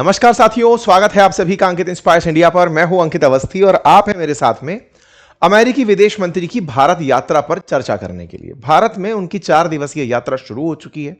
नमस्कार साथियों, स्वागत है आप सभी का अंकित इंस्पायर्स इंडिया पर। मैं हूं अंकित अवस्थी और आप हैं मेरे साथ में अमेरिकी विदेश मंत्री की भारत यात्रा पर चर्चा करने के लिए। भारत में उनकी 4 दिवसीय यात्रा शुरू हो चुकी है।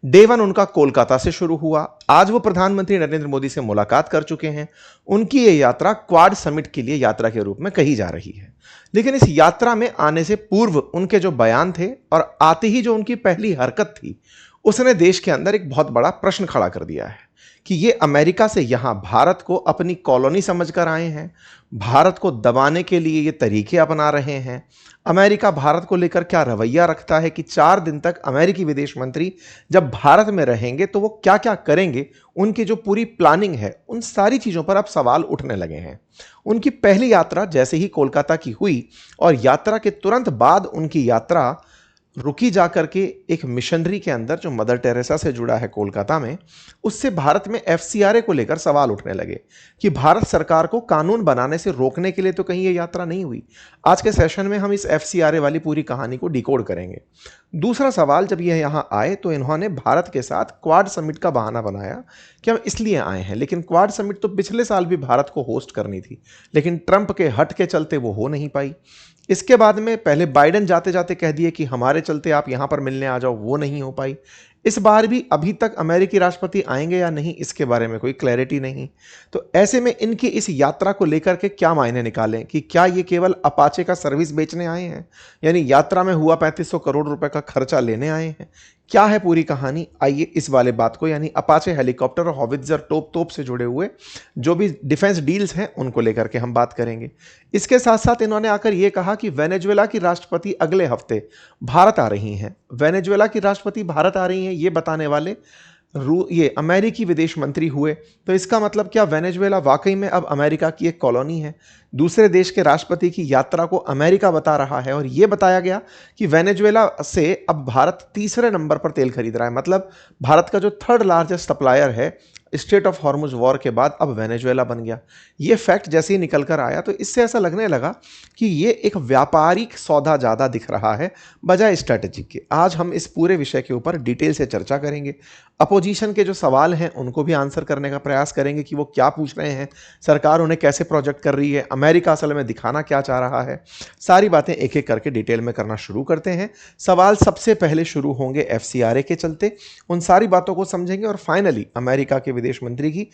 डे 1 उनका कोलकाता से शुरू हुआ। आज वो प्रधानमंत्री नरेंद्र मोदी से मुलाकात कर चुके हैं। उनकी ये यात्रा क्वाड समिट के लिए यात्रा के रूप में कही जा रही है। लेकिन इस यात्रा में आने से पूर्व उनके जो बयान थे और आते ही जो उनकी पहली हरकत थी, उसने देश के अंदर एक बहुत बड़ा प्रश्न खड़ा कर दिया है कि ये अमेरिका से यहां भारत को अपनी कॉलोनी समझकर आए हैं, भारत को दबाने के लिए ये तरीके अपना रहे हैं। अमेरिका भारत को लेकर क्या रवैया रखता है कि 4 दिन तक अमेरिकी विदेश मंत्री जब भारत में रहेंगे तो वो क्या क्या करेंगे, उनकी जो पूरी प्लानिंग है, उन सारी चीज़ों पर अब सवाल उठने लगे हैं। उनकी पहली यात्रा जैसे ही कोलकाता की हुई और यात्रा के तुरंत बाद उनकी यात्रा रुकी जाकर के एक मिशनरी के अंदर जो मदर टेरेसा से जुड़ा है कोलकाता में, उससे भारत में एफसीआरए को लेकर सवाल उठने लगे कि भारत सरकार को कानून बनाने से रोकने के लिए तो कहीं ये यात्रा नहीं हुई। आज के सेशन में हम इस एफसीआरए वाली पूरी कहानी को डिकोड करेंगे। दूसरा सवाल, जब ये यहाँ आए तो इन्होंने भारत के साथ क्वाड समिट का बहाना बनाया कि हम इसलिए आए हैं, लेकिन क्वाड समिट तो पिछले साल भी भारत को होस्ट करनी थी, लेकिन ट्रंप के हट के चलते वो हो नहीं पाई। इसके बाद में पहले बाइडेन जाते जाते कह दिए कि हमारे चलते आप यहां पर मिलने आ जाओ, वो नहीं हो पाई। इस बार भी अभी तक अमेरिकी राष्ट्रपति आएंगे या नहीं, इसके बारे में कोई क्लैरिटी नहीं। तो ऐसे में इनकी इस यात्रा को लेकर के क्या मायने निकालें कि क्या ये केवल अपाचे का सर्विस बेचने आए हैं, यानी यात्रा में हुआ 3500 करोड़ रुपए का खर्चा लेने आए हैं? क्या है पूरी कहानी? आइए इस वाले बात को, यानी अपाचे हेलीकॉप्टर और हॉवित्जर तोप से जुड़े हुए जो भी डिफेंस डील्स हैं उनको लेकर के हम बात करेंगे। इसके साथ साथ इन्होंने आकर यह कहा कि वेनेजुएला की राष्ट्रपति अगले हफ्ते भारत आ रही हैं। वेनेजुएला की राष्ट्रपति भारत आ रही हैं ये बताने वाले ये अमेरिकी विदेश मंत्री हुए। तो इसका मतलब क्या वेनेजुएला वाकई में अब अमेरिका की एक कॉलोनी है? दूसरे देश के राष्ट्रपति की यात्रा को अमेरिका बता रहा है और यह बताया गया कि वेनेजुएला से अब भारत तीसरे नंबर पर तेल खरीद रहा है। मतलब भारत का जो 3rd लार्जेस्ट सप्लायर है स्टेट ऑफ हॉर्मुज वॉर के बाद अब वेनेजुएला बन गया। ये फैक्ट जैसे ही निकल कर आया तो इससे ऐसा लगने लगा कि ये एक व्यापारिक सौदा ज़्यादा दिख रहा है बजाय स्ट्रैटेजिक के। आज हम इस पूरे विषय के ऊपर डिटेल से चर्चा करेंगे। अपोजिशन के जो सवाल हैं उनको भी आंसर करने का प्रयास करेंगे कि वो क्या पूछ रहे हैं, सरकार उन्हें कैसे प्रोजेक्ट कर रही है, अमेरिका असल में दिखाना क्या चाह रहा है। सारी बातें एक एक करके डिटेल में करना शुरू करते हैं। सवाल सबसे पहले शुरू होंगे एफसीआरए के चलते, उन सारी बातों को समझेंगे और फाइनली अमेरिका के विदेश मंत्री की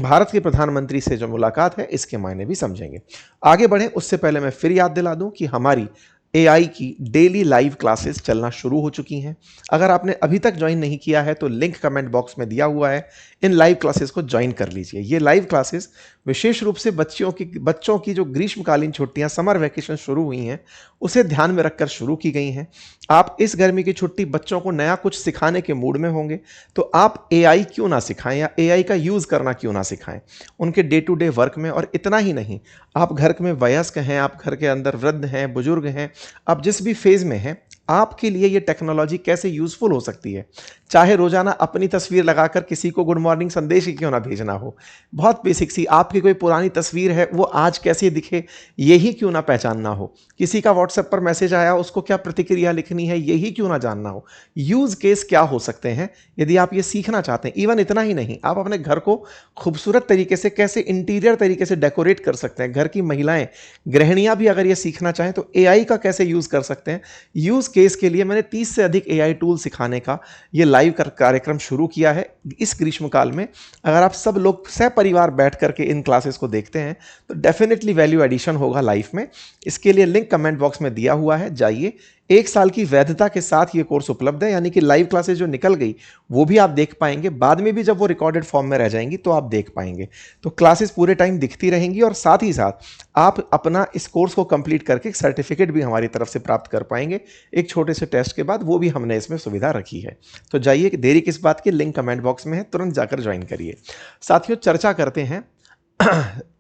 भारत के प्रधानमंत्री से जो मुलाकात है इसके मायने भी समझेंगे। आगे बढ़ें उससे पहले मैं फिर याद दिला दूं कि हमारी एआई की डेली लाइव क्लासेस चलना शुरू हो चुकी हैं। अगर आपने अभी तक ज्वाइन नहीं किया है तो लिंक कमेंट बॉक्स में दिया हुआ है, इन लाइव क्लासेस को ज्वाइन कर लीजिए। ये लाइव क्लासेस विशेष रूप से बच्चों की जो ग्रीष्मकालीन छुट्टियां, समर वैकेशन शुरू हुई हैं, उसे ध्यान में रखकर शुरू की गई हैं। आप इस गर्मी की छुट्टी बच्चों को नया कुछ सिखाने के मूड में होंगे तो आप एआई क्यों ना सिखाएं या एआई का यूज़ करना क्यों ना सिखाएं उनके डे टू डे वर्क में। और इतना ही नहीं, आप घर में वयस्क हैं, आप घर के अंदर वृद्ध हैं, बुजुर्ग हैं, आप जिस भी फेज में हैं, आपके लिए ये टेक्नोलॉजी कैसे यूजफुल हो सकती है। चाहे रोजाना अपनी तस्वीर लगाकर किसी को गुड मॉर्निंग संदेश ही क्यों ना भेजना हो, बहुत बेसिक सी आपकी कोई पुरानी तस्वीर है वो आज कैसे दिखे यही क्यों ना पहचानना हो, किसी का व्हाट्सएप पर मैसेज आया उसको क्या प्रतिक्रिया लिखनी है यही क्यों ना जानना हो, यूज केस क्या हो सकते हैं यदि आप ये सीखना चाहते हैं। इवन इतना ही नहीं, आप अपने घर को खूबसूरत तरीके से कैसे इंटीरियर तरीके से डेकोरेट कर सकते हैं, घर की महिलाएं, गृहिणियां भी अगर ये सीखना चाहें तो एआई का कैसे यूज कर सकते हैं। यूज केस के लिए मैंने 30 से अधिक एआई टूल सिखाने का ये लाइव कार्यक्रम शुरू किया है इस ग्रीष्मकाल में। अगर आप सब लोग सपरिवार बैठ करके इन क्लासेस को देखते हैं तो डेफिनेटली वैल्यू एडिशन होगा लाइफ में। इसके लिए लिंक कमेंट बॉक्स में दिया हुआ है, जाइए। 1 साल की वैधता के साथ ये कोर्स उपलब्ध है, यानी कि लाइव क्लासेस जो निकल गई वो भी आप देख पाएंगे, बाद में भी जब वो रिकॉर्डेड फॉर्म में रह जाएंगी तो आप देख पाएंगे। तो क्लासेस पूरे टाइम दिखती रहेंगी और साथ ही साथ आप अपना इस कोर्स को कंप्लीट करके एक सर्टिफिकेट भी हमारी तरफ से प्राप्त कर पाएंगे एक छोटे से टेस्ट के बाद, वो भी हमने इसमें सुविधा रखी है। तो जाइए, देरी किस बात की, लिंक कमेंट बॉक्स में है, तुरंत जाकर ज्वाइन करिए। साथियों, चर्चा करते हैं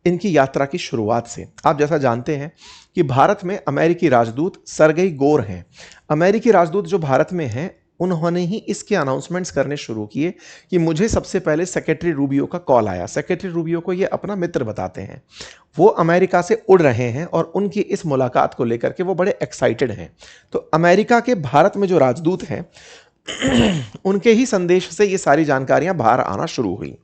इनकी यात्रा की शुरुआत से। आप जैसा जानते हैं कि भारत में अमेरिकी राजदूत सरगेई गोर हैं। अमेरिकी राजदूत जो भारत में हैं उन्होंने ही इसके अनाउंसमेंट्स करने शुरू किए कि मुझे सबसे पहले सेक्रेटरी रूबियो का कॉल आया। सेक्रेटरी रूबियो को ये अपना मित्र बताते हैं, वो अमेरिका से उड़ रहे हैं और उनकी इस मुलाकात को लेकर के वो बड़े एक्साइटेड हैं। तो अमेरिका के भारत में जो राजदूत हैं उनके ही संदेश से ये सारी जानकारियां बाहर आना शुरू हुई।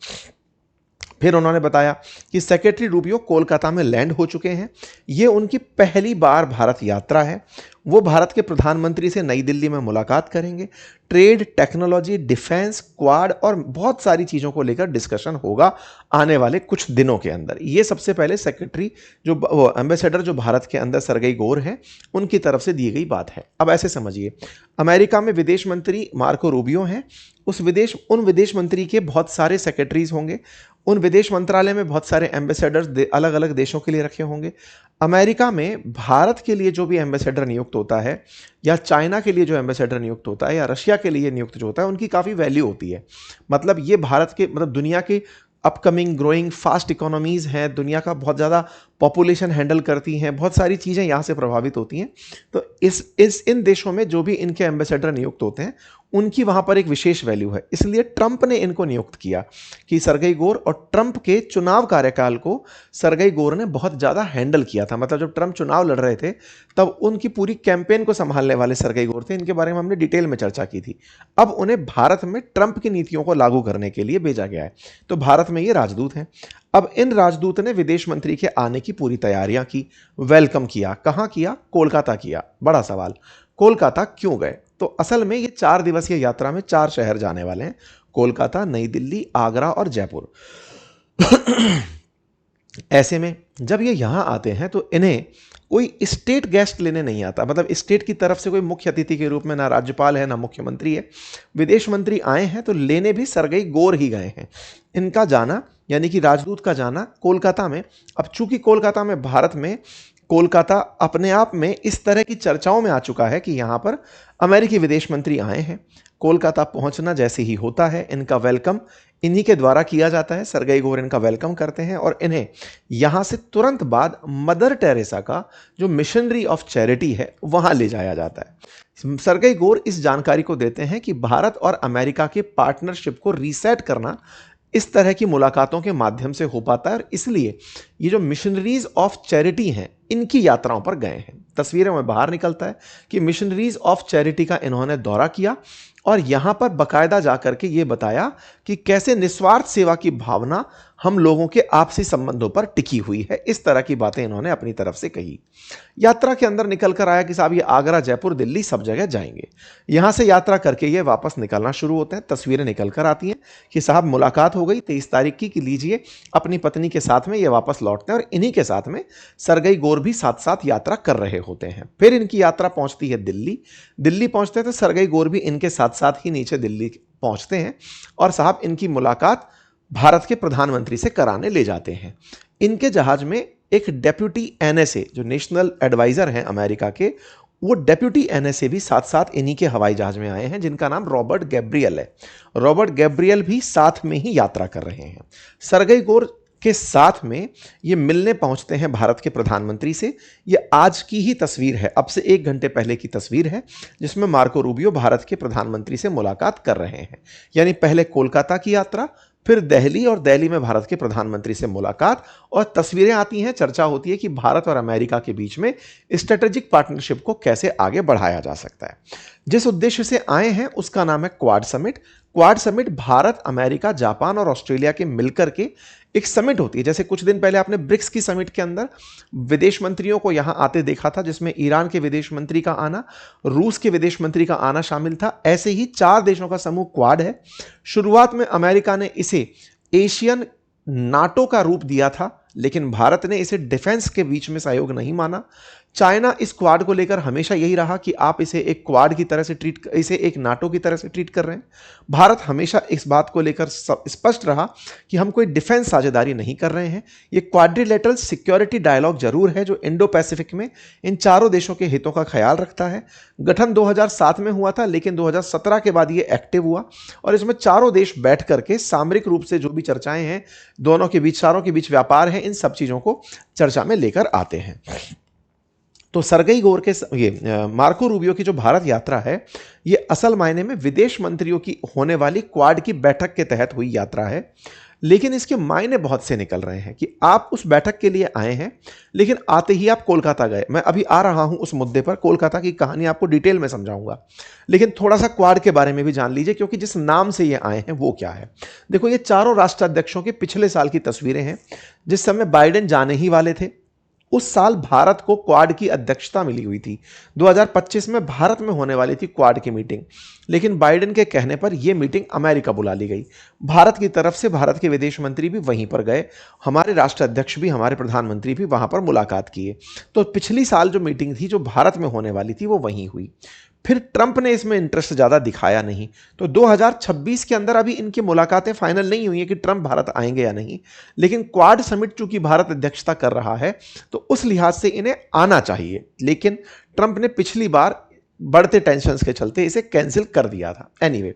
फिर उन्होंने बताया कि सेक्रेटरी रूबियो कोलकाता में लैंड हो चुके हैं। ये उनकी पहली बार भारत यात्रा है। वो भारत के प्रधानमंत्री से नई दिल्ली में मुलाकात करेंगे। ट्रेड, टेक्नोलॉजी, डिफेंस, क्वाड और बहुत सारी चीज़ों को लेकर डिस्कशन होगा आने वाले कुछ दिनों के अंदर। ये सबसे पहले सेक्रेटरी जो एम्बेसडर जो भारत के अंदर सरगई गोर हैं, उनकी तरफ से दी गई बात है। अब ऐसे समझिए, अमेरिका में विदेश मंत्री मार्को रूबियो हैं। उन विदेश मंत्री के बहुत सारे सेक्रेटरीज होंगे। उन विदेश मंत्रालय में बहुत सारे एम्बेसडर्स अलग अलग देशों के लिए रखे होंगे। अमेरिका में भारत के लिए जो भी एम्बेसडर नियुक्त होता है, या चाइना के लिए जो एम्बेसडर नियुक्त होता है, या रशिया के लिए नियुक्त जो होता है, उनकी काफ़ी वैल्यू होती है। मतलब ये भारत के दुनिया के अपकमिंग ग्रोइंग फास्ट इकोनॉमीज़ हैं, दुनिया का बहुत ज़्यादा पॉपुलेशन हैंडल करती हैं, बहुत सारी चीज़ें यहाँ से प्रभावित होती हैं। तो इन देशों में जो भी इनके एम्बेसडर नियुक्त होते हैं, उनकी वहाँ पर एक विशेष वैल्यू है। इसलिए ट्रंप ने इनको नियुक्त किया कि सरगई गोर, और ट्रंप के चुनाव कार्यकाल को सरगई गोर ने बहुत ज़्यादा हैंडल किया था। मतलब जब ट्रंप चुनाव लड़ रहे थे, तब उनकी पूरी कैंपेन को संभालने वाले सरगई गोर थे। इनके बारे में हमने डिटेल में चर्चा की थी। अब उन्हें भारत में ट्रंप की नीतियों को लागू करने के लिए भेजा गया है। तो भारत में ये राजदूत हैं। अब इन राजदूत ने विदेश मंत्री के आने की पूरी तैयारियां की, वेलकम किया। कहां किया? कोलकाता किया। बड़ा सवाल, कोलकाता क्यों गए? तो असल में ये 4 दिवसीय यात्रा में 4 शहर जाने वाले हैं: कोलकाता, नई दिल्ली, आगरा और जयपुर। ऐसे में जब ये यहां आते हैं तो इन्हें कोई स्टेट गेस्ट लेने नहीं आता। मतलब स्टेट की तरफ से कोई मुख्य अतिथि के रूप में ना राज्यपाल है, ना मुख्यमंत्री है। विदेश मंत्री आए हैं तो लेने भी सरगई गोर ही गए हैं। इनका जाना, यानी कि राजदूत का जाना कोलकाता में, अब चूंकि कोलकाता में, भारत में कोलकाता अपने आप में इस तरह की चर्चाओं में आ चुका है कि यहाँ पर अमेरिकी विदेश मंत्री आए हैं। कोलकाता पहुंचना जैसे ही होता है, इनका वेलकम इन्हीं के द्वारा किया जाता है। सरगई गोर इनका वेलकम करते हैं और इन्हें यहाँ से तुरंत बाद मदर टेरेसा का जो मिशनरी ऑफ चैरिटी है, वहाँ ले जाया जाता है। सरगई गोर इस जानकारी को देते हैं कि भारत और अमेरिका के पार्टनरशिप को रीसेट करना इस तरह की मुलाकातों के माध्यम से हो पाता है, और इसलिए ये जो मिशनरीज ऑफ चैरिटी हैं, इनकी यात्राओं पर गए हैं। तस्वीरों में बाहर निकलता है कि मिशनरीज ऑफ चैरिटी का इन्होंने दौरा किया और यहां पर बकायदा जाकर के ये बताया कि कैसे निस्वार्थ सेवा की भावना हम लोगों के आपसी संबंधों पर टिकी हुई है। इस तरह की बातें इन्होंने अपनी तरफ से कही। यात्रा के अंदर निकल कर आया कि साहब ये आगरा, जयपुर, दिल्ली सब जगह जाएंगे। यहां से यात्रा करके ये वापस निकलना शुरू होते हैं। तस्वीरें निकल कर आती हैं कि साहब मुलाकात हो गई 23 तारीख की, कि लीजिए अपनी पत्नी के साथ में ये वापस लौटते हैं, और इन्हीं के साथ में सरगई गोर भी साथ साथ यात्रा कर रहे होते हैं। फिर इनकी यात्रा पहुंचती है दिल्ली। दिल्ली पहुंचते हैं तो सरगई गोर भी इनके साथ साथ ही नीचे दिल्ली पहुंचते हैं, और साहब इनकी मुलाकात भारत के प्रधानमंत्री से कराने ले जाते हैं। इनके जहाज में एक डेप्यूटी एनएसए, जो नेशनल एडवाइजर हैं अमेरिका के, वो डेप्यूटी एनएसए भी साथ साथ इन्हीं के हवाई जहाज में आए हैं, जिनका नाम रॉबर्ट गैब्रियल है। रॉबर्ट गैब्रियल भी साथ में ही यात्रा कर रहे हैं। सरगई गोर के साथ में ये मिलने पहुंचते हैं भारत के प्रधानमंत्री से। ये आज की ही तस्वीर है, अब से 1 घंटे पहले की तस्वीर है, जिसमें मार्को रूबियो भारत के प्रधानमंत्री से मुलाकात कर रहे हैं। यानी पहले कोलकाता की यात्रा, फिर दिल्ली, और दिल्ली में भारत के प्रधानमंत्री से मुलाकात, और तस्वीरें आती हैं, चर्चा होती है कि भारत और अमेरिका के बीच में स्ट्रेटेजिक पार्टनरशिप को कैसे आगे बढ़ाया जा सकता है। जिस उद्देश्य से आए हैं उसका नाम है quad summit. Quad summit Bharat, America, Japan और ऑस्ट्रेलिया के मिलकर के एक समिट होती है। जैसे कुछ दिन पहले आपने ब्रिक्स की समिट के अंदर विदेश मंत्रियों को यहां आते देखा था, जिसमें ईरान के विदेश मंत्री का आना, रूस के विदेश मंत्री का आना शामिल था। ऐसे ही 4 देशों का समूह क्वाड है। शुरुआत में अमेरिका ने इसे एशियन नाटो का रूप दिया था, लेकिन भारत ने इसे डिफेंस के बीच में सहयोग नहीं माना। चाइना इस क्वाड को लेकर हमेशा यही रहा कि आप इसे एक क्वाड की तरह से इसे एक नाटो की तरह से ट्रीट कर रहे हैं। भारत हमेशा इस बात को लेकर स्पष्ट रहा कि हम कोई डिफेंस साझेदारी नहीं कर रहे हैं। ये क्वाड्रिलेटरल सिक्योरिटी डायलॉग जरूर है, जो इंडो पैसिफिक में इन चारों देशों के हितों का ख्याल रखता है। गठन 2007 में हुआ था, लेकिन 2017 के बाद ये एक्टिव हुआ, और इसमें चारों देश बैठ करके सामरिक रूप से जो भी चर्चाएं हैं, दोनों के बीच, चारों के बीच व्यापार है, इन सब चीजों को चर्चा में लेकर आते हैं। तो सरगई गोर के ये मार्को रूबियो की जो भारत यात्रा है, ये असल मायने में विदेश मंत्रियों की होने वाली क्वाड की बैठक के तहत हुई यात्रा है। लेकिन इसके मायने बहुत से निकल रहे हैं कि आप उस बैठक के लिए आए हैं, लेकिन आते ही आप कोलकाता गए। मैं अभी आ रहा हूं उस मुद्दे पर, कोलकाता की कहानी आपको डिटेल में समझाऊंगा, लेकिन थोड़ा सा क्वाड के बारे में भी जान लीजिए, क्योंकि जिस नाम से ये आए हैं वो क्या है। देखो, ये चारों राष्ट्राध्यक्षों के पिछले साल की तस्वीरें हैं, जिस समय बाइडेन जाने ही वाले थे। उस साल भारत को क्वाड की अध्यक्षता मिली हुई थी। 2025 में भारत में होने वाली थी क्वाड की मीटिंग, लेकिन बाइडेन के कहने पर यह मीटिंग अमेरिका बुला ली गई। भारत की तरफ से भारत के विदेश मंत्री भी वहीं पर गए, हमारे राष्ट्राध्यक्ष भी, हमारे प्रधानमंत्री भी वहां पर मुलाकात किए। तो पिछली साल जो मीटिंग थी जो भारत में होने वाली थी वो वहीं हुई। फिर ट्रंप ने इसमें इंटरेस्ट ज़्यादा दिखाया नहीं, तो 2026 के अंदर अभी इनकी मुलाकातें फाइनल नहीं हुई है कि ट्रंप भारत आएंगे या नहीं, लेकिन क्वाड समिट चूंकि भारत अध्यक्षता कर रहा है तो उस लिहाज से इन्हें आना चाहिए। लेकिन ट्रंप ने पिछली बार बढ़ते टेंशन्स के चलते इसे कैंसिल कर दिया था। एनीवे,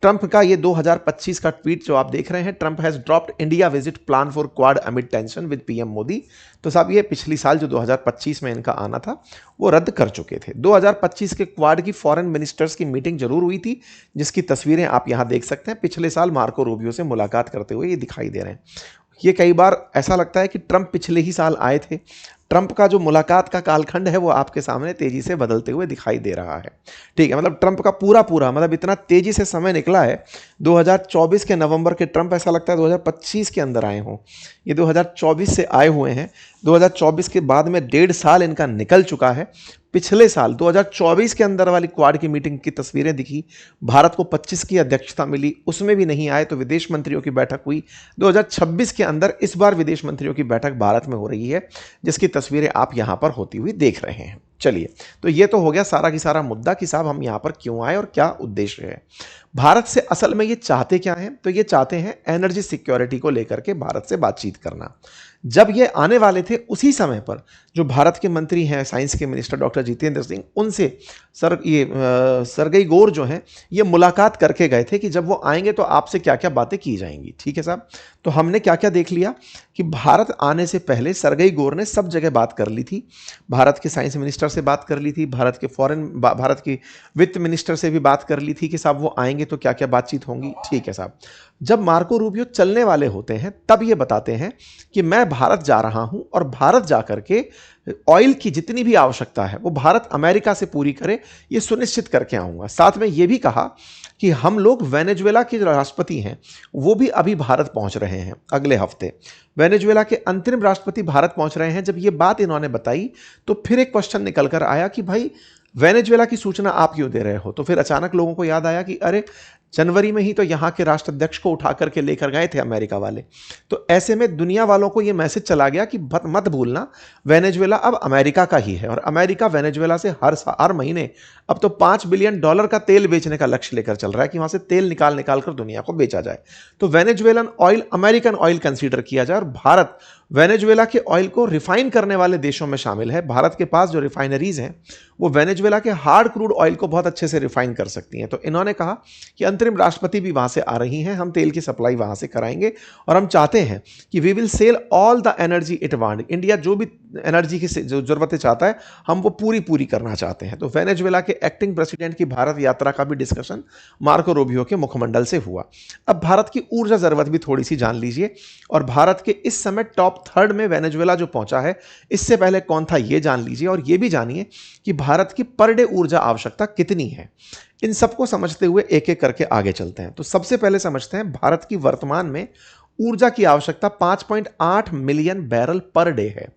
ट्रंप का ये 2025 का ट्वीट जो आप देख रहे हैं, Trump has dropped India visit plan for quad amid tension with PM Modi. तो साहब ये पिछली साल जो 2025 में इनका आना था वो रद्द कर चुके थे। 2025 के क्वाड की फॉरेन मिनिस्टर्स की मीटिंग जरूर हुई थी, जिसकी तस्वीरें आप यहां देख सकते हैं। पिछले साल मार्को रूबियो से मुलाकात करते हुए ये दिखाई दे रहे हैं। ये कई बार ऐसा लगता है कि ट्रंप पिछले ही साल आए थे। ट्रंप का जो मुलाकात का कालखंड है वो आपके सामने तेजी से बदलते हुए दिखाई दे रहा है। ठीक है, मतलब ट्रंप का पूरा मतलब इतना तेजी से समय निकला है। 2024 के नवंबर के ट्रंप ऐसा लगता है 2025 के अंदर आए हों। ये 2024 से आए हुए हैं, 2024 के बाद में 1.5 साल इनका निकल चुका है। पिछले साल 2024 के अंदर वाली क्वाड की मीटिंग की तस्वीरें दिखी, भारत को 25 की अध्यक्षता मिली, उसमें भी नहीं आए, तो विदेश मंत्रियों की बैठक हुई। 2026 के अंदर इस बार विदेश मंत्रियों की बैठक भारत में हो रही है, जिसकी तस्वीरें आप यहां पर होती हुई देख रहे हैं। चलिए, तो ये तो हो गया सारा की सारा मुद्दा कि साहब हम यहां पर क्यों आए और क्या उद्देश्य है। भारत से असल में ये चाहते क्या हैं? तो ये चाहते हैं एनर्जी सिक्योरिटी को लेकर के भारत से बातचीत करना। जब ये आने वाले थे उसी समय पर जो भारत के मंत्री हैं, साइंस के मिनिस्टर डॉक्टर जितेंद्र सिंह, उनसे सरगई गोर जो हैं ये मुलाकात करके गए थे कि जब वो आएंगे तो आपसे क्या क्या बातें की जाएंगी। ठीक है साहब, तो हमने क्या क्या देख लिया कि भारत आने से पहले सरगई गोर ने सब जगह बात कर ली थी। भारत के साइंस मिनिस्टर से बात कर ली थी, भारत की वित्त मिनिस्टर से भी बात कर ली थी कि साहब वो आएंगे तो क्या क्या बातचीत होंगी। ठीक है साहब, जब मार्को रूबियो चलने वाले होते हैं तब ये बताते हैं कि मैं भारत जा रहा हूं और भारत जाकर के ऑयल की जितनी भी आवश्यकता है वो भारत अमेरिका से पूरी करे, ये सुनिश्चित करके आऊंगा। साथ में ये भी कहा कि हम लोग वेनेजुएला के जो राष्ट्रपति हैं वो भी अभी भारत पहुंच रहे हैं अगले हफ्ते। वेनेजुएला के अंतरिम राष्ट्रपति भारत पहुंच रहे हैं। जब ये बात इन्होंने बताई तो फिर एक क्वेश्चन निकल कर आया कि भाई वेनेजुएला की सूचना आप क्यों दे रहे हो? तो फिर अचानक लोगों को याद आया कि अरे जनवरी में ही तो यहाँ के राष्ट्राध्यक्ष को उठा करके लेकर गए थे अमेरिका वाले। तो ऐसे में दुनिया वालों को यह मैसेज चला गया कि मत भूलना वेनेजुएला अब अमेरिका का ही है, और अमेरिका वेनेजुएला से हर महीने अब तो $5 बिलियन का तेल बेचने का लक्ष्य लेकर चल रहा है कि वहां से तेल निकाल निकाल कर दुनिया को बेचा जाए। तो Venezuelan oil American oil consider किया जाए, और भारत वेनेजुएला के ऑयल को रिफाइन करने वाले देशों में शामिल है। भारत के पास जो रिफाइनरीज हैं वो वेनेजुएला के हार्ड क्रूड ऑयल को बहुत अच्छे से रिफाइन कर सकती हैं। तो इन्होंने कहा कि अंतरिम राष्ट्रपति भी वहां से आ रही हैं, हम तेल की सप्लाई वहां से कराएंगे, और हम चाहते हैं कि we will sell all the energy it want. India जो भी एनर्जी की जो जरूरतें चाहता है हम वो पूरी करना चाहते हैं। तो वेनेजुएला के एक्टिंग प्रेसिडेंट की भारत यात्रा का भी डिस्कशन मार्को रूबियो के मुखमंडल से हुआ। अब भारत की ऊर्जा जरूरत भी थोड़ी सी जान लीजिए, और भारत के इस समय टॉप 3rd में वेनेजुएला जो पहुंचा है, इससे पहले कौन था ये जान लीजिए, और ये भी जानिए कि भारत की पर डे ऊर्जा आवश्यकता कितनी है। इन सबको समझते हुए एक एक करके आगे चलते हैं। तो सबसे पहले समझते हैं भारत की वर्तमान में ऊर्जा की आवश्यकता 5.8 मिलियन बैरल पर डे है।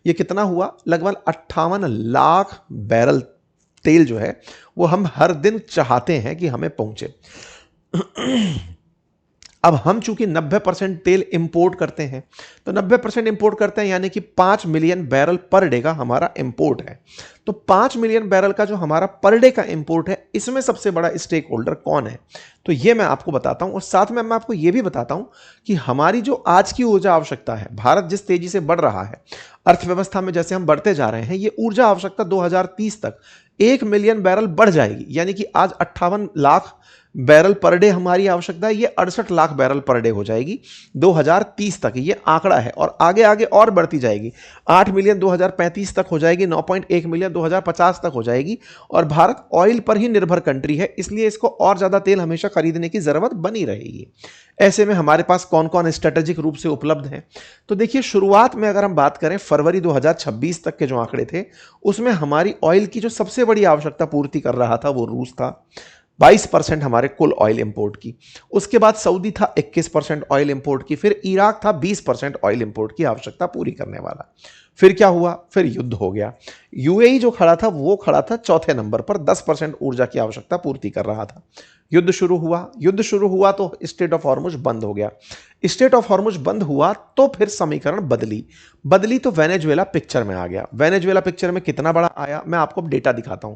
यह कितना हुआ? लगभग 58 लाख बैरल तेल जो है वो हम हर दिन चाहते हैं कि हमें पहुंचे। अब हम चूंकि 90% तेल इंपोर्ट करते हैं, तो 90% इंपोर्ट करते हैं यानी कि 5 मिलियन बैरल पर डे का हमारा इंपोर्ट है। तो 5 मिलियन बैरल का जो हमारा पर डे का इंपोर्ट है, इसमें सबसे बड़ा स्टेक होल्डर कौन है? तो ये मैं आपको बताता हूं, और साथ में मैं आपको ये भी बताता हूं कि हमारी जो आज की ऊर्जा आवश्यकता है, भारत जिस तेजी से बढ़ रहा है अर्थव्यवस्था में, जैसे हम बढ़ते जा रहे हैं, ये ऊर्जा आवश्यकता 2030 तक 1 मिलियन बैरल बढ़ जाएगी। यानी कि आज 58 लाख बैरल पर डे हमारी आवश्यकता है, ये 68 लाख बैरल पर डे हो जाएगी 2030 तक, ये आंकड़ा है और आगे आगे और बढ़ती जाएगी। 8 मिलियन 2035 तक हो जाएगी, 9.1 मिलियन 2050 तक हो जाएगी। और भारत ऑयल पर ही निर्भर कंट्री है, इसलिए इसको और ज्यादा तेल हमेशा खरीदने की जरूरत बनी रहेगी। ऐसे में हमारे पास कौन कौन स्ट्रेटेजिक रूप से उपलब्ध हैं? तो देखिए, शुरुआत में अगर हम बात करें फरवरी 2026 तक के जो आंकड़े थे, उसमें हमारी ऑयल की जो सबसे बड़ी आवश्यकता पूर्ति कर रहा था वो रूस था, 22% हमारे कुल ऑयल इंपोर्ट की। उसके बाद सऊदी था 21% ऑयल इंपोर्ट की, फिर इराक था 20% ऑयल इंपोर्ट की आवश्यकता पूरी करने वाला। फिर क्या हुआ? फिर युद्ध हो गया। यूएई जो खड़ा था वो खड़ा था चौथे नंबर पर, 10% ऊर्जा की आवश्यकता पूर्ति कर रहा था। युद्ध शुरू हुआ तो स्टेट ऑफ हॉर्मुज बंद हो गया। स्टेट ऑफ हॉर्मुज बंद हुआ तो फिर समीकरण बदली तो वेनेजुएला पिक्चर में आ गया। वेनेजुएला पिक्चर में कितना बड़ा आया, मैं आपको डेटा दिखाता हूं।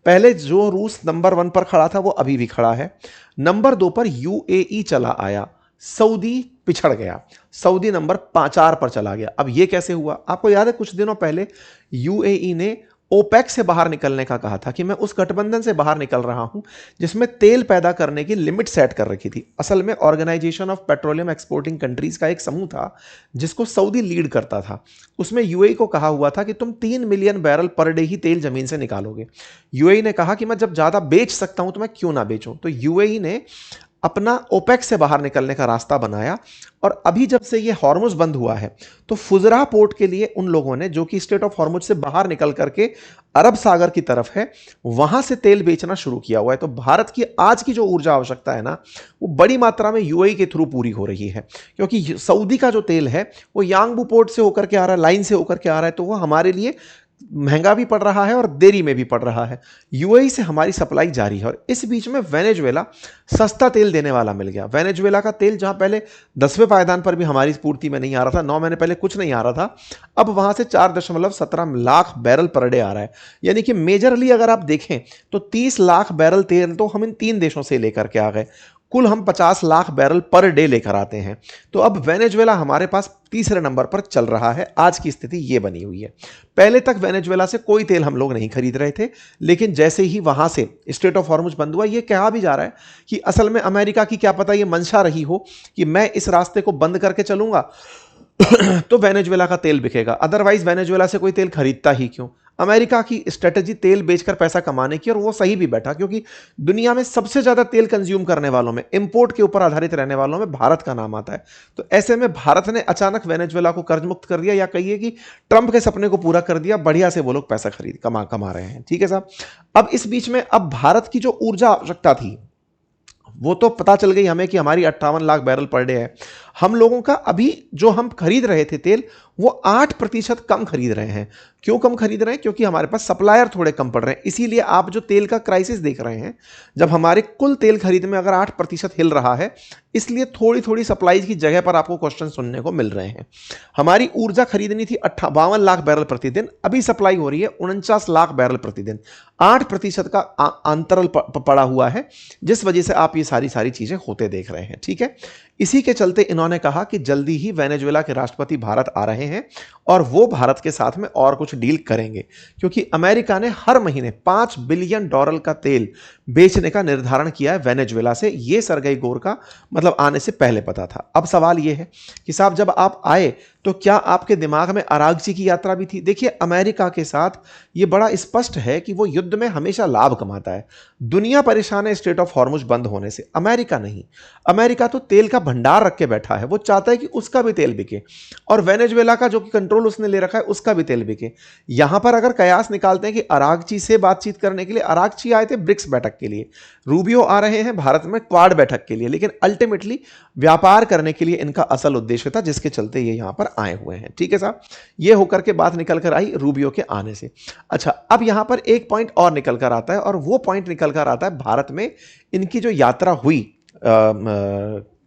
पहले जो रूस नंबर 1 पर खड़ा था वो अभी भी खड़ा है। नंबर 2 पर यूएई चला आया, सऊदी पिछड़ गया, सऊदी नंबर 4 पर चला गया। अब यह कैसे हुआ? आपको याद है कुछ दिनों पहले यूएई ने ओपेक से बाहर निकलने का कहा था कि मैं उस गठबंधन से बाहर निकल रहा हूं जिसमें तेल पैदा करने की लिमिट सेट कर रखी थी। असल में organisation of petroleum exporting countries का एक समूह था जिसको सऊदी लीड करता था। उसमें यूएई को कहा हुआ था कि तुम 3 मिलियन बैरल पर डे ही तेल जमीन से निकालोगे। यूएई ने कहा कि मैं जब ज्यादा बेच सकता हूं तो मैं क्यों ना बेचूं। तो यूएई ने अपना ओपेक से बाहर निकलने का रास्ता बनाया और अभी जब से ये हॉर्मुज बंद हुआ है तो फुजरा पोर्ट के लिए उन लोगों ने, जो कि स्टेट ऑफ हॉर्मुज से बाहर निकल करके अरब सागर की तरफ है, वहां से तेल बेचना शुरू किया हुआ है। तो भारत की आज की जो ऊर्जा आवश्यकता है ना, वो बड़ी मात्रा में यूएई के थ्रू पूरी हो रही है, क्योंकि सऊदी का जो तेल है वो यांगबू पोर्ट से होकर के आ रहा है, लाइन से होकर के आ रहा है, तो वो हमारे लिए महंगा भी पड़ रहा है और देरी में भी पड़ रहा है। यूएई से हमारी सप्लाई जारी है और इस बीच में वेनेजुएला सस्ता तेल देने वाला मिल गया। वेनेजुएला का तेल जहां पहले 10वें पायदान पर भी हमारी पूर्ति में नहीं आ रहा था, 9 महीने पहले कुछ नहीं आ रहा था, अब वहां से 4.17 लाख बैरल पर डे आ रहा है। यानी कि मेजरली अगर आप देखें तो 30 लाख बैरल तेल तो हम इन 3 देशों से लेकर के आ गए, कुल हम 50 लाख बैरल पर डे लेकर आते हैं। तो अब वेनेजुएला हमारे पास तीसरे नंबर पर चल रहा है। आज की स्थिति ये बनी हुई है। पहले तक वेनेजुएला से कोई तेल हम लोग नहीं खरीद रहे थे, लेकिन जैसे ही वहां से स्टेट ऑफ हॉर्मुज बंद हुआ, ये कहा भी जा रहा है कि असल में अमेरिका की क्या पता ये मंशा रही हो कि मैं इस रास्ते को बंद करके चलूंगा तो वेनेजुएला का तेल बिकेगा, अदरवाइज वेनेजुएला से कोई तेल खरीदता ही क्यों। अमेरिका की स्ट्रेटजी तेल बेचकर पैसा कमाने की, और वो सही भी बैठा, क्योंकि दुनिया में सबसे ज्यादा तेल कंज्यूम करने वालों में, इंपोर्ट के ऊपर आधारित रहने वालों में भारत का नाम आता है। तो ऐसे में भारत ने अचानक वेनेजुएला को कर्ज मुक्त कर दिया, या कहिए कि ट्रंप के सपने को पूरा कर दिया। बढ़िया से वो लोग पैसा खरीद कमा रहे हैं। ठीक है साहब। अब इस बीच में अब भारत की जो ऊर्जा आवश्यकता थी वो तो पता चल गई हमें कि हमारी 58 लाख बैरल पर डे है। हम लोगों का अभी जो हम खरीद रहे थे तेल, वो 8% कम खरीद रहे हैं। क्यों कम खरीद रहे हैं? क्योंकि हमारे पास सप्लायर थोड़े कम पड़ रहे हैं। इसीलिए आप जो तेल का क्राइसिस देख रहे हैं, जब हमारे कुल तेल खरीद में अगर 8% हिल रहा है, इसलिए थोड़ी थोड़ी सप्लाई की जगह पर आपको क्वेश्चन सुनने को मिल रहे हैं। हमारी ऊर्जा खरीदनी थी 52 लाख बैरल प्रतिदिन, अभी सप्लाई हो रही है 49 लाख बैरल प्रतिदिन। 8% का अंतरल पड़ा हुआ है, जिस वजह से आप ये सारी चीजें होते देख रहे हैं। ठीक है। इसी के चलते इन्होंने कहा कि जल्दी ही वेनेजुएला के राष्ट्रपति भारत आ रहे हैं और वो भारत के साथ में और कुछ डील करेंगे, क्योंकि अमेरिका ने हर महीने $5 बिलियन का तेल बेचने का निर्धारण किया है वेनेजुएला से। ये सरगई गोर का मतलब आने से पहले पता था। अब सवाल यह है कि साहब जब आप आए तो क्या आपके दिमाग में अरागची की यात्रा भी थी? देखिए, अमेरिका के साथ यह बड़ा स्पष्ट है कि वो युद्ध में हमेशा लाभ कमाता है। दुनिया परेशान है स्टेट ऑफ हॉर्मुज बंद होने से, अमेरिका नहीं। अमेरिका तो तेल का भंडार रख के बैठा है, वो चाहता है कि उसका भी तेल बिके, और वेनेजुएला का जो कि कंट्रोल उसने ले रखा है उसका भी तेल बिके। यहां पर अगर कयास निकालते हैं कि अरागची से बातचीत करने के लिए, अरागची आए थे ब्रिक्स बैठक के लिए, रूबियो आ रहे हैं भारत में क्वाड बैठक के लिए, लेकिन अल्टीमेटली व्यापार करने के लिए इनका असल उद्देश्य था, जिसके चलते ये यहां पर आए हुए हैं। ठीक है साहब। ये होकर के बात निकल कर आई रूबियो के आने से। अच्छा, अब यहां पर एक पॉइंट और निकल कर आता है, और वो पॉइंट निकल कर आता है भारत में इनकी जो यात्रा हुई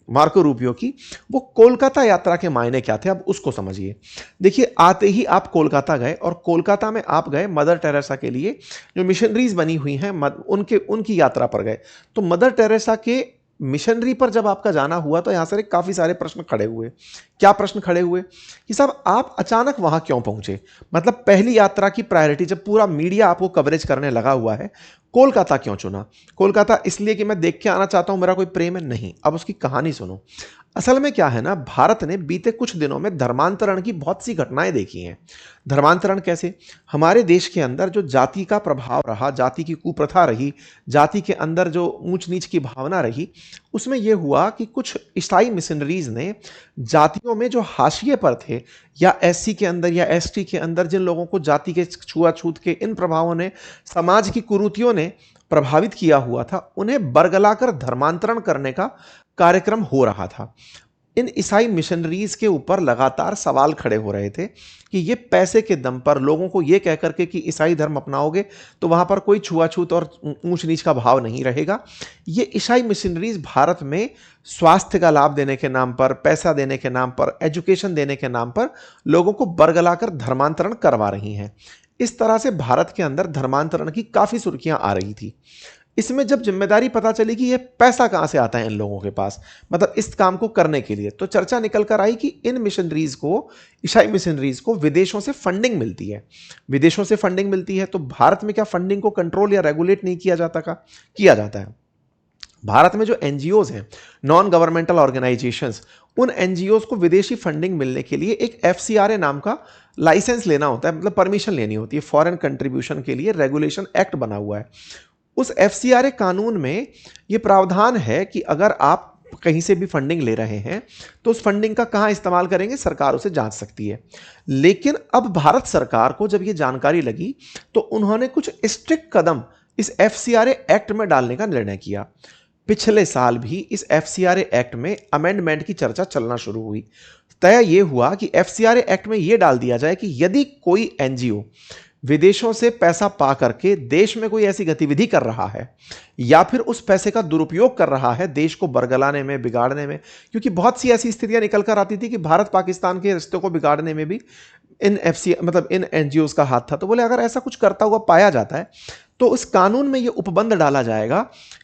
मार्को रूबियो की, वो कोलकाता यात्रा के मायने क्या थे, अब उसको समझिए। देखिए, आते ही आप कोलकाता गए, और कोलकाता में आप गए मदर टेरेसा के लिए जो मिशनरीज बनी हुई हैं उनकी यात्रा पर गए। तो मदर टेरेसा के मिशनरी पर जब आपका जाना हुआ तो यहां से काफी सारे प्रश्न खड़े हुए। क्या प्रश्न खड़े हुए कि साहब आप अचानक वहां क्यों पहुंचे? मतलब पहली यात्रा की प्रायोरिटी जब पूरा मीडिया आपको कवरेज करने लगा हुआ है, कोलकाता क्यों चुना? कोलकाता इसलिए कि मैं देख के आना चाहता हूं, मेरा कोई प्रेम है? नहीं। अब उसकी कहानी सुनो। असल में क्या है ना, भारत ने बीते कुछ दिनों में धर्मांतरण की बहुत सी घटनाएं देखी हैं। धर्मांतरण कैसे? हमारे देश के अंदर जो जाति का प्रभाव रहा, जाति की कुप्रथा रही, जाति के अंदर जो ऊंच नीच की भावना रही, उसमें यह हुआ कि कुछ ईसाई मिशनरीज ने जातियों में जो हाशिए पर थे, या एससी के अंदर या एसटी के अंदर जिन लोगों को जाति के छुआछूत के इन प्रभावों ने, समाज की कुरीतियों ने प्रभावित किया हुआ था, उन्हें बरगलाकर धर्मांतरण करने का कार्यक्रम हो रहा था। इन ईसाई मिशनरीज के ऊपर लगातार सवाल खड़े हो रहे थे कि ये पैसे के दम पर लोगों को ये कह करके कि ईसाई धर्म अपनाओगे तो वहां पर कोई छुआछूत और ऊंच नीच का भाव नहीं रहेगा। ये ईसाई मिशनरीज भारत में स्वास्थ्य का लाभ देने के नाम पर, पैसा देने के नाम पर, एजुकेशन देने के नाम पर लोगों को बरगलाकर धर्मांतरण करवा रही हैं। इस तरह से भारत के अंदर धर्मांतरण की काफी सुर्खियां आ रही थी। इसमें जब जिम्मेदारी पता चली कि ये पैसा कहां से आता है इन लोगों के पास, मतलब इस काम को करने के लिए, तो चर्चा निकल कर आई कि इन मिशनरीज को, ईसाई मिशनरीज को विदेशों से फंडिंग मिलती है। विदेशों से फंडिंग मिलती है तो भारत में क्या फंडिंग को कंट्रोल या रेगुलेट नहीं किया जाता? का किया जाता है। भारत में जो एनजीओज हैं, नॉन गवर्नमेंटल ऑर्गेनाइजेशंस, उन एनजीओज को विदेशी फंडिंग मिलने के लिए एक एफसीआरए नाम का लाइसेंस लेना होता है, मतलब परमिशन लेनी होती है। फॉरेन कंट्रीब्यूशन के लिए रेगुलेशन एक्ट बना हुआ है। उस एफसीआरए कानून में यह प्रावधान है कि अगर आप कहीं से भी फंडिंग ले रहे हैं तो उस फंडिंग का कहां इस्तेमाल करेंगे, सरकार उसे जांच सकती है। लेकिन अब भारत सरकार को जब यह जानकारी लगी तो उन्होंने कुछ स्ट्रिक्ट कदम इस एफसीआरए एक्ट में डालने का निर्णय किया। पिछले साल भी इस एफसीआरए एक्ट में अमेंडमेंट की चर्चा चलना शुरू हुई। तय यह हुआ कि एफसीआरए एक्ट में यह डाल दिया जाए कि यदि कोई एनजीओ विदेशों से पैसा पा करके देश में कोई ऐसी गतिविधि कर रहा है या फिर उस पैसे का दुरुपयोग कर रहा है देश को बरगलाने में, बिगाड़ने में, क्योंकि बहुत सी ऐसी स्थितियां निकल कर आती थी कि भारत पाकिस्तान के रिश्तों को बिगाड़ने में भी इन इन एनजीओ का हाथ था। तो बोले अगर ऐसा कुछ करता हुआ पाया जाता है तो उस कानून में यह उपबंध डाला जाएगा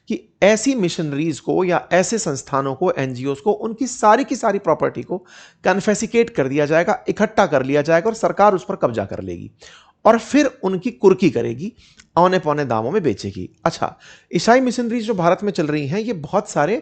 कि ऐसी मिशनरीज को या ऐसे संस्थानों को, एनजीओ को, उनकी सारी की सारी प्रॉपर्टी को कन्फेसिकेट कर दिया जाएगा, इकट्ठा कर लिया जाएगा और सरकार उस पर कब्जा कर लेगी और फिर उनकी कुर्की करेगी, औने पौने दामों में बेचेगी। अच्छा, ईसाई मिशनरीज जो भारत में चल रही हैं, ये बहुत सारे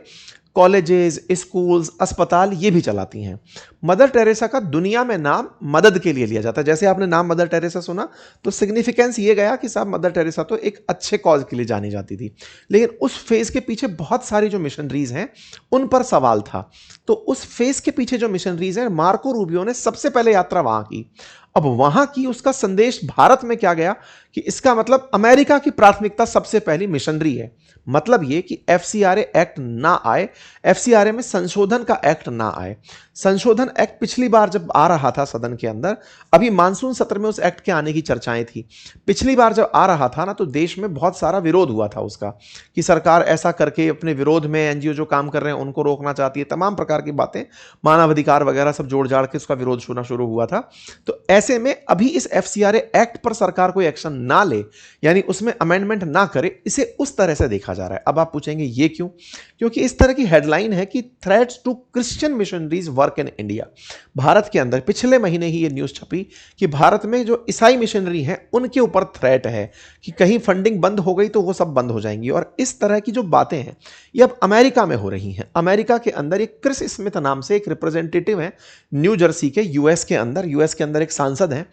कॉलेजेस, स्कूल्स, अस्पताल ये भी चलाती हैं। मदर टेरेसा का दुनिया में नाम मदद के लिए लिया जाता है। जैसे आपने नाम मदर टेरेसा सुना तो सिग्निफिकेंस ये गया कि साहब मदर टेरेसा तो एक अच्छे कॉज के लिए जानी जाती थी, लेकिन उस फेज के पीछे बहुत सारी जो मिशनरीज हैं उन पर सवाल था। तो उस फेज के पीछे जो मिशनरीज हैं, मार्को रूबियो ने सबसे पहले यात्रा वहां की। अब वहां की उसका संदेश भारत में क्या गया कि इसका मतलब अमेरिका की प्राथमिकता सबसे पहली मिशनरी है। मतलब यह कि एफसीआरए एक्ट ना आए, एफसीआरए में संशोधन का एक्ट ना आए। संशोधन एक्ट पिछली बार जब आ रहा था सदन के अंदर, अभी मानसून सत्र में उस एक्ट के आने की चर्चाएं थी। पिछली बार जब आ रहा था ना तो देश में बहुत सारा विरोध हुआ था उसका कि सरकार ऐसा करके अपने विरोध में एनजीओ जो काम कर रहे हैं उनको रोकना चाहती है, तमाम प्रकार की बातें, मानवाधिकार वगैरह सब जोड़ जाड़ के उसका विरोध होना शुरू हुआ था। तो ऐसे में अभी इस एफसीआरए एक्ट पर सरकार कोई एक्शन ना ले, यानी उसमें अमेंडमेंट ना करे, इसे उस तरह से देखा जा रहा है। अब आप पूछेंगे ये क्यों? क्योंकि इस तरह की हेडलाइन है कि threats to Christian missionaries work in India. Bharat के अंदर पिछले महीने ही ये न्यूज छपी कि भारत में जो ईसाई मिशनरी हैं उनके ऊपर थ्रेट है कि कहीं फंडिंग बंद हो गई तो वो सब बंद हो जाएंगी। और इस तरह की जो बातें हैं ये अब अमेरिका में हो रही हैं। अमेरिका के अंदर एक क्रिस स्मिथ नाम से एक रिप्रेजेंटेटिव है न्यू जर्सी के, यूएस के अंदर एक सांसद हैं।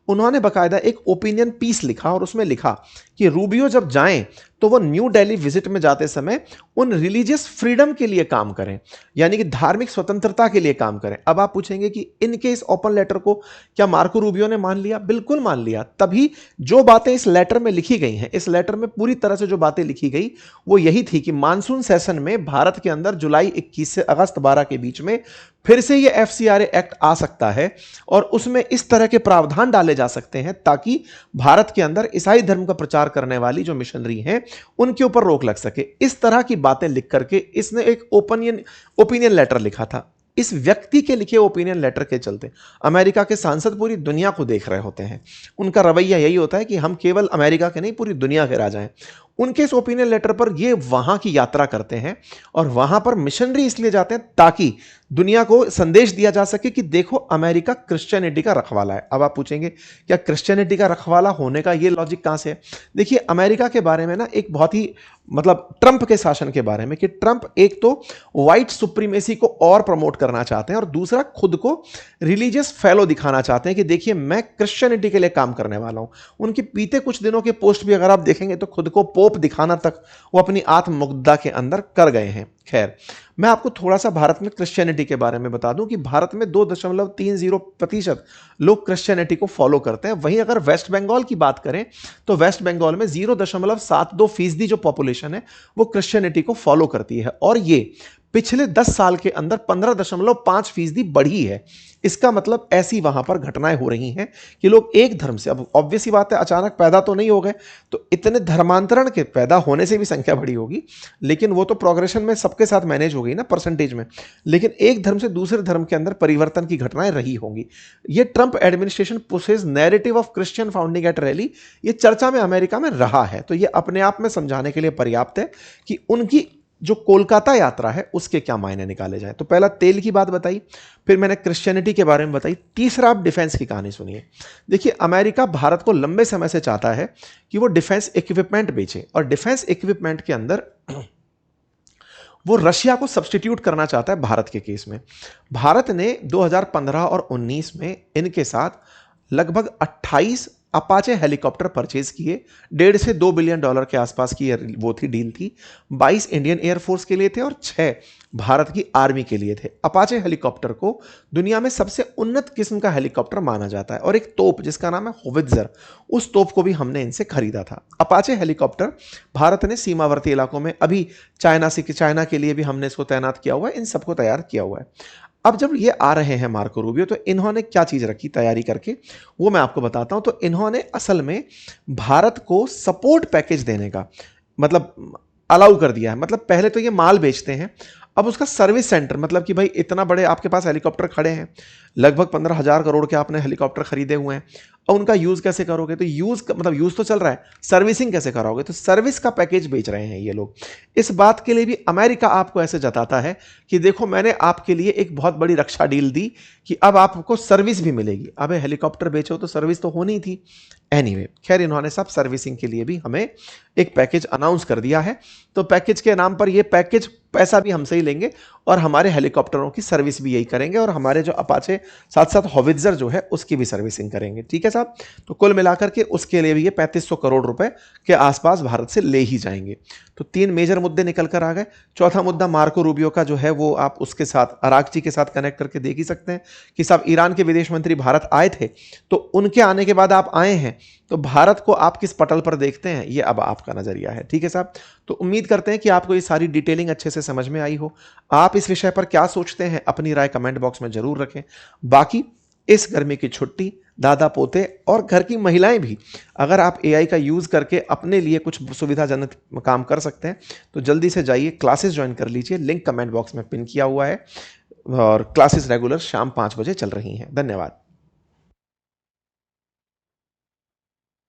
उन्होंने बकायदा एक ओपिनियन पीस लिखा और उसमें लिखा कि रूबियो जब जाएं तो वो न्यू दिल्ली विजिट में जाते समय उन रिलीजियस फ्रीडम के लिए काम करें, यानी कि धार्मिक स्वतंत्रता के लिए काम करें। अब आप पूछेंगे कि इनके इस ओपन लेटर को क्या मार्को रूबियो ने मान लिया? बिल्कुल मान लिया। तभी जो बातें इस लेटर में लिखी गई हैं, इस लेटर में पूरी तरह से जो बातें लिखी गई वो यही थी कि मानसून सेशन में भारत के अंदर जुलाई 21 से अगस्त 12 के बीच में फिर से ये एफसीआरए एक्ट आ सकता है और उसमें इस तरह के प्रावधान डाले जा सकते हैं ताकि भारत के अंदर ईसाई धर्म का प्रचार करने वाली जो मिशनरी हैं उनके ऊपर रोक लग सके। इस तरह की बातें लिख करके इसने एक ओपिनियन लेटर लिखा था। इस व्यक्ति के लिखे ओपिनियन लेटर के चलते अमेरिका के सांसद पूरी दुनिया को देख रहे होते हैं। उनका रवैया यही होता है कि हम केवल अमेरिका के नहीं, पूरी दुनिया के राजा हैं। उनके इस ओपिनियन लेटर पर ये वहां की यात्रा करते हैं और वहां पर मिशनरी इसलिए जाते हैं ताकि दुनिया को संदेश दिया जा सके कि देखो अमेरिका क्रिश्चियनिटी का रखवाला है। अब आप पूछेंगे क्या क्रिश्चियनिटी का रखवाला होने का ये लॉजिक कहां से है? देखिए अमेरिका के बारे में ना एक बहुत ही मतलब ट्रंप के शासन के बारे में कि ट्रंप एक तो व्हाइट सुप्रीमेसी को और प्रमोट करना चाहते हैं और दूसरा खुद को रिलीजियस फेलो दिखाना चाहते हैं कि देखिए मैं क्रिश्चियनिटी के लिए काम करने वाला हूं। उनके बीते कुछ दिनों के पोस्ट भी अगर आप देखेंगे तो खुद को पोप दिखाना तक वो अपनी आत्ममुग्धा के अंदर कर गए हैं। खैर, मैं आपको थोड़ा सा भारत में क्रिश्चियनिटी के बारे में बता दूं कि भारत में 2.30% लोग क्रिश्चियनिटी को फॉलो करते हैं। वहीं अगर वेस्ट बंगाल की बात करें तो वेस्ट बंगाल में 0.72% जो पॉपुलेशन है वो क्रिश्चियनिटी को फॉलो करती है और ये पिछले 10 साल के अंदर 15.5% बढ़ी है। इसका मतलब ऐसी वहां पर घटनाएं हो रही हैं कि लोग एक धर्म से, अब ऑब्वियस ही बात है अचानक पैदा तो नहीं हो गए, तो इतने धर्मांतरण के पैदा होने से भी संख्या बढ़ी होगी, लेकिन वो तो प्रोग्रेशन में सबके साथ मैनेज हो गई ना परसेंटेज में, लेकिन एक धर्म से दूसरे धर्म के अंदर परिवर्तन की घटनाएं रही होंगी। ये Trump administration pushes narrative of Christian founding at rally, ये चर्चा में अमेरिका में रहा है, तो ये अपने आप में समझाने के लिए पर्याप्त है कि उनकी जो कोलकाता यात्रा है उसके क्या मायने निकाले जाए। तो पहला तेल की बात बताई, फिर मैंने क्रिश्चियनिटी के बारे में बताई, तीसरा आप डिफेंस की कहानी सुनिए। देखिए अमेरिका भारत को लंबे समय से चाहता है कि वो डिफेंस इक्विपमेंट बेचे और डिफेंस इक्विपमेंट के अंदर वो रशिया को सब्स्टिट्यूट करना चाहता है भारत के केस में। भारत ने 2015 और 19 में इनके साथ लगभग 28 अपाचे हेलीकॉप्टर परचेज किए, 1.5 से 2 बिलियन डॉलर के आसपास की वो थी डील थी। 22 इंडियन एयरफोर्स के लिए थे और 6 भारत की आर्मी के लिए थे। अपाचे हेलीकॉप्टर को दुनिया में सबसे उन्नत किस्म का हेलीकॉप्टर माना जाता है और एक तोप जिसका नाम है होवित्जर, उस तोप को भी हमने इनसे खरीदा था। अपाचे हेलीकॉप्टर भारत ने सीमावर्ती इलाकों में, अभी चाइना के लिए भी हमने इसको तैनात किया हुआ है, इन सबको तैयार किया हुआ है। अब जब ये आ रहे हैं मार्को रूबियो तो इन्होंने क्या चीज रखी तैयारी करके, वो मैं आपको बताता हूं। तो इन्होंने असल में भारत को सपोर्ट पैकेज देने का मतलब अलाउ कर दिया है। मतलब पहले तो ये माल बेचते हैं, अब उसका सर्विस सेंटर, मतलब कि भाई इतना बड़े आपके पास हेलीकॉप्टर खड़े हैं, लगभग 15,000 करोड़ के आपने हेलीकॉप्टर खरीदे हुए हैं, और उनका यूज कैसे करोगे? तो यूज तो चल रहा है, सर्विसिंग कैसे कराओगे? तो सर्विस का पैकेज बेच रहे हैं ये लोग। इस बात के लिए भी अमेरिका आपको ऐसे जताता है कि देखो मैंने आपके लिए एक बहुत बड़ी रक्षा डील दी कि अब आपको सर्विस भी मिलेगी। अब हेलीकॉप्टर बेचो तो सर्विस तो होनी थी। एनीवे, खैर इन्होंने सब सर्विसिंग के लिए भी हमें एक पैकेज अनाउंस कर दिया है। तो पैकेज के नाम पर ये पैकेज पैसा भी हमसे ही लेंगे और हमारे हेलीकॉप्टरों की सर्विस भी यही करेंगे और हमारे जो अपाचे साथ साथ होवित्जर जो है उसकी भी सर्विसिंग करेंगे। ठीक है साहब, तो कुल मिलाकर के उसके लिए भी ये 3500 करोड़ रुपए के आसपास भारत से ले ही जाएंगे। तो 3 मेजर मुद्दे निकल कर आ गए। चौथा मुद्दा मार्को रूबियो का जो है वो आप उसके साथ अरागची के साथ कनेक्ट करके देख ही सकते हैं कि साहब ईरान के विदेश मंत्री भारत आए थे, तो उनके आने के बाद आप आए हैं, तो भारत को आप किस पटल पर देखते हैं ये अब आपका नजरिया है। ठीक है साहब, तो उम्मीद करते हैं कि आपको ये सारी डिटेलिंग अच्छे से समझ में आई हो। आप इस विषय पर क्या सोचते हैं अपनी राय कमेंट बॉक्स में जरूर रखें। बाकी इस गर्मी की छुट्टी दादा पोते और घर की महिलाएं भी अगर आप एआई का यूज करके अपने लिए कुछ सुविधाजनक काम कर सकते हैं तो जल्दी से जाइए क्लासेस ज्वाइन कर लीजिए। लिंक कमेंट बॉक्स में पिन किया हुआ है और क्लासेस रेगुलर शाम 5 बजे चल रही हैं। धन्यवाद।